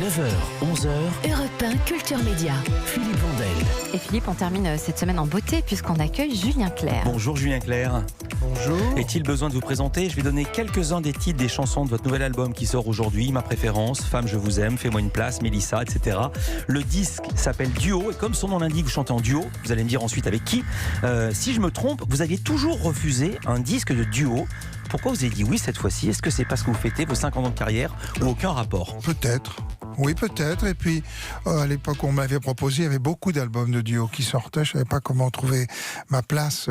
9h, 11h, Europe 1 Culture Média. Philippe Vandel. Et Philippe, on termine cette semaine en beauté puisqu'on accueille Julien Clerc. Bonjour Julien Clerc. Bonjour. Est-il besoin de vous présenter? Je vais donner quelques-uns des titres des chansons de votre nouvel album qui sort aujourd'hui. Ma préférence, Femme je vous aime, Fais-moi une place, Mélissa, etc. Le disque s'appelle Duo et comme son nom l'indique, vous chantez en duo. Vous allez me dire ensuite avec qui. Si je me trompe, vous aviez toujours refusé un disque de duo. Pourquoi vous avez dit oui cette fois-ci? Est-ce que c'est parce que vous fêtez vos 50 ans de carrière ou aucun rapport? Peut-être. Oui, peut-être. Et puis, à l'époque où on m'avait proposé, il y avait beaucoup d'albums de duo qui sortaient. Je ne savais pas comment trouver ma place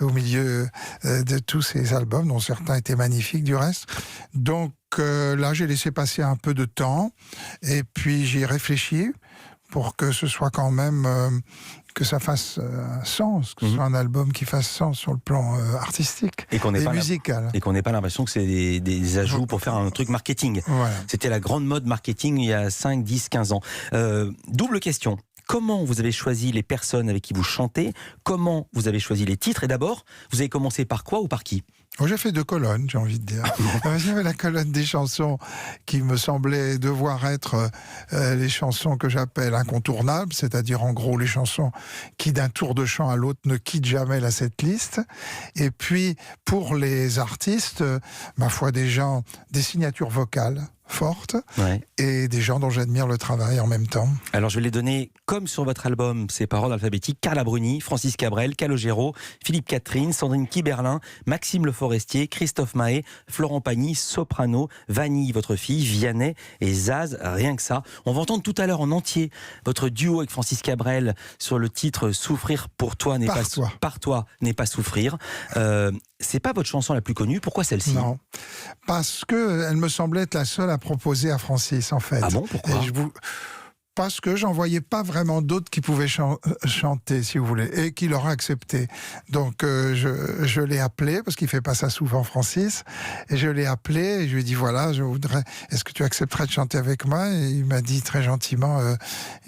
au milieu de tous ces albums, dont certains étaient magnifiques du reste. Donc là, j'ai laissé passer un peu de temps. Et puis, j'y ai réfléchi pour que ce soit quand même... que ça fasse sens, que ce soit un album qui fasse sens sur le plan artistique et musical. Et qu'on n'ait pas l'impression que c'est des ajouts pour faire un truc marketing. Voilà. C'était la grande mode marketing il y a 5, 10, 15 ans. Double question. Comment vous avez choisi les personnes avec qui vous chantez? Comment vous avez choisi les titres? Et d'abord, vous avez commencé par quoi ou par qui? J'ai fait 2 colonnes, j'ai envie de dire. J'avais la colonne des chansons qui me semblaient devoir être les chansons que j'appelle incontournables, c'est-à-dire en gros les chansons qui d'un tour de chant à l'autre ne quittent jamais la setlist. Et puis pour les artistes, ma foi, des signatures vocales fortes, ouais, et des gens dont j'admire le travail en même temps. Alors je vais les donner comme sur votre album, ces paroles alphabétiques: Carla Bruni, Francis Cabrel, Calogero, Philippe Catherine, Sandrine Kiberlin, Maxime Le Forestier, Christophe Mahé, Florent Pagny, Soprano, Vanille, votre fille, Vianney et Zaz, rien que ça. On va entendre tout à l'heure en entier votre duo avec Francis Cabrel sur le titre Souffrir pour toi n'est pas par toi n'est pas souffrir. C'est pas votre chanson la plus connue, pourquoi celle-ci? Non, parce que elle me semblait être la seule à proposer à Francis, en fait. Ah bon, pourquoi? Parce que j'en voyais pas vraiment d'autres qui pouvaient chanter, si vous voulez, et qui l'auraient accepté. Donc je l'ai appelé, parce qu'il fait pas ça souvent, Francis, et je l'ai appelé, et je lui ai dit, voilà, est-ce que tu accepterais de chanter avec moi? Et il m'a dit très gentiment,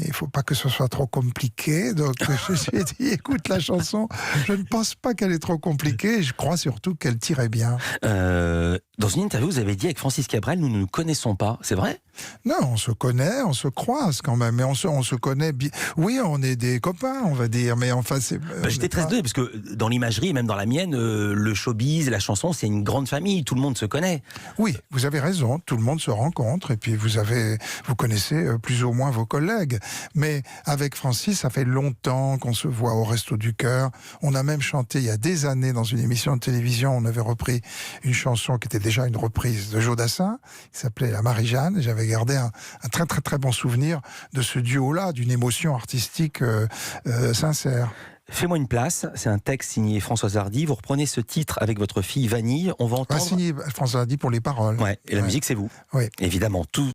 il faut pas que ce soit trop compliqué. Donc je lui ai dit, écoute la chanson, je ne pense pas qu'elle est trop compliquée, et je crois surtout qu'elle tirait bien. Dans une interview, vous avez dit avec Francis Cabrel, nous ne nous connaissons pas, c'est vrai? Non, on se connaît, on se croise quand même, mais on se connaît bien. Oui, on est des copains, on va dire, mais enfin c'est... J'étais très étonné, parce que dans l'imagerie, même dans la mienne, le showbiz, la chanson, c'est une grande famille, tout le monde se connaît. Oui, vous avez raison, tout le monde se rencontre, et puis vous connaissez plus ou moins vos collègues. Mais avec Francis, ça fait longtemps qu'on se voit au Resto du Cœur. On a même chanté il y a des années dans une émission de télévision, on avait repris une chanson qui était déjà une reprise de Jodassin, qui s'appelait La Marie-Jeanne, et j'avais gardé un très très très bon souvenir de ce duo-là, d'une émotion artistique sincère. Fais-moi une place, c'est un texte signé Françoise Hardy. Vous reprenez ce titre avec votre fille Vanille. On va entendre... signé Françoise Hardy pour les paroles. Ouais, et la musique, c'est vous. Oui. Évidemment, tout